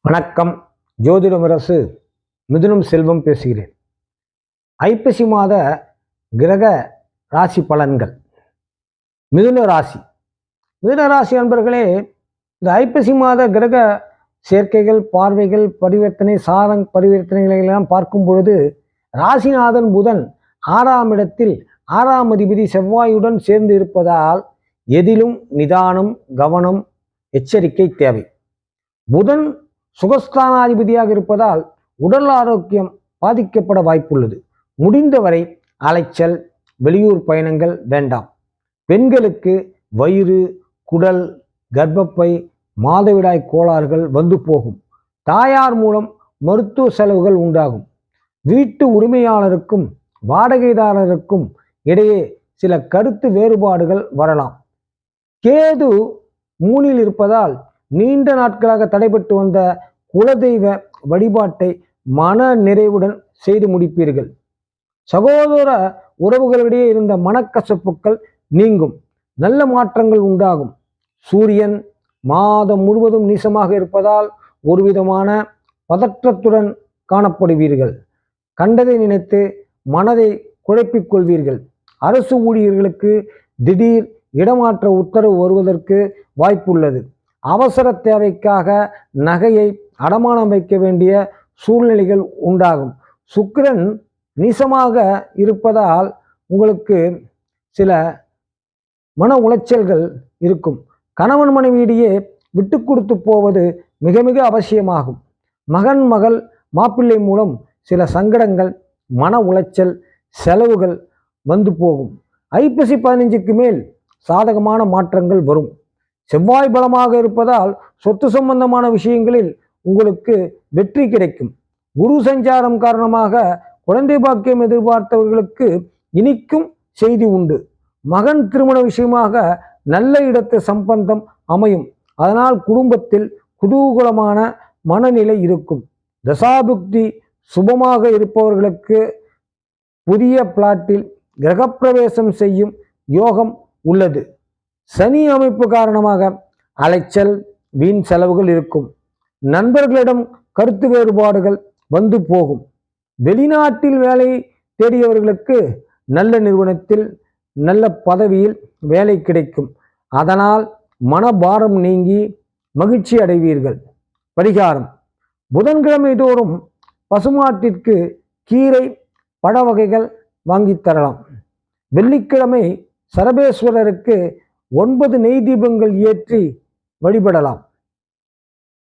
வணக்கம். ஜோதிடமுரசு மிதுனம் செல்வம் பேசுகிறேன். ஐப்பசி மாத கிரக ராசி பலன்கள். மிதுன ராசி அன்பர்களே, இந்த ஐப்பசி மாத கிரக சேர்க்கைகள், பார்வைகள், பரிவர்த்தனை, சாரங் பரிவர்த்தனைகளை எல்லாம் பார்க்கும் பொழுது ராசிநாதன் புதன் 6ஆம் இடத்தில் 6ஆம் அதிபதி செவ்வாயுடன் சேர்ந்து இருப்பதால் எதிலும் நிதானம், கவனம், எச்சரிக்கை தேவை. புதன் சுகஸ்தானாதிபதியாக இருப்பதால் உடல் ஆரோக்கியம் பாதிக்கப்பட வாய்ப்புள்ளது. முடிந்தவரை அலைச்சல், வெளியூர் பயணங்கள் வேண்டாம். பெண்களுக்கு வயிறு, குடல், கர்ப்பப்பை, மாதவிடாய் கோளாறுகள் வந்து போகும். தாயார் மூலம் மருத்துவ செலவுகள் உண்டாகும். வீட்டு உரிமையாளருக்கும் வாடகைதாரருக்கும் இடையே சில கருத்து வேறுபாடுகள் வரலாம். கேது 3இல் இருப்பதால் நீண்ட நாட்களாக தடைபட்டு வந்த குலதெய்வ வழிபாட்டை மன நிறைவுடன் செய்து முடிப்பீர்கள். சகோதர உறவுகளிடையே இருந்த மனக்கசப்புகள் நீங்கும். நல்ல மாற்றங்கள் உண்டாகும். சூரியன் மாதம் முழுவதும் நீசமாக இருப்பதால் ஒருவிதமான பதற்றத்துடன் காணப்படுவீர்கள். கண்டதை நினைத்து மனதை குழப்பிக் கொள்வீர்கள். அரசு ஊழியர்களுக்கு திடீர் இடமாற்ற உத்தரவு வருவதற்கு வாய்ப்புள்ளது. அவசர தேவைக்காக நகையை அடமானம் வைக்க வேண்டிய சூழ்நிலைகள் உண்டாகும். சுக்கிரன் நீசமாக இருப்பதால் உங்களுக்கு சில மன உளைச்சல்கள் இருக்கும். கணவன் மனைவியிடையே விட்டு கொடுத்து போவது மிக மிக அவசியமாகும். மகன், மகள், மாப்பிள்ளை மூலம் சில சங்கடங்கள், மன உளைச்சல், செலவுகள் வந்து போகும். ஐப்பசி 15க்கு மேல் சாதகமான மாற்றங்கள் வரும். செவ்வாய் பலமாக இருப்பதால் சொத்து சம்பந்தமான விஷயங்களில் உங்களுக்கு வெற்றி கிடைக்கும். குரு சஞ்சாரம் காரணமாக குழந்தை பாக்கியம் எதிர்பார்த்தவர்களுக்கு இனிக்கும் செய்தி உண்டு. மகன் திருமண விஷயமாக நல்ல இடத்து சம்பந்தம் அமையும். அதனால் குடும்பத்தில் குதூகலமான மனநிலை இருக்கும். தசாபுக்தி சுபமாக இருப்பவர்களுக்கு புதிய பிளாட்டில் கிரகப்பிரவேசம் செய்யும் யோகம் உள்ளது. சனி அமைப்பு காரணமாக அலைச்சல், வீண் செலவுகள் இருக்கும். நண்பர்களிடம் கருத்து வேறுபாடுகள் வந்து போகும். வெளிநாட்டில் வேலை தேடியவர்களுக்கு நல்ல நிறுவனத்தில் நல்ல பதவியில் வேலை கிடைக்கும். அதனால் மனபாரம் நீங்கி மகிழ்ச்சி அடைவீர்கள். பரிகாரம்: புதன்கிழமை தோறும் பசுமாட்டிற்கு கீரை, பழ வகைகள் வாங்கி தரலாம். வெள்ளிக்கிழமை சரபேஸ்வரருக்கு 9 நெய் தீபங்கள் ஏற்றி வழிபடலாம்.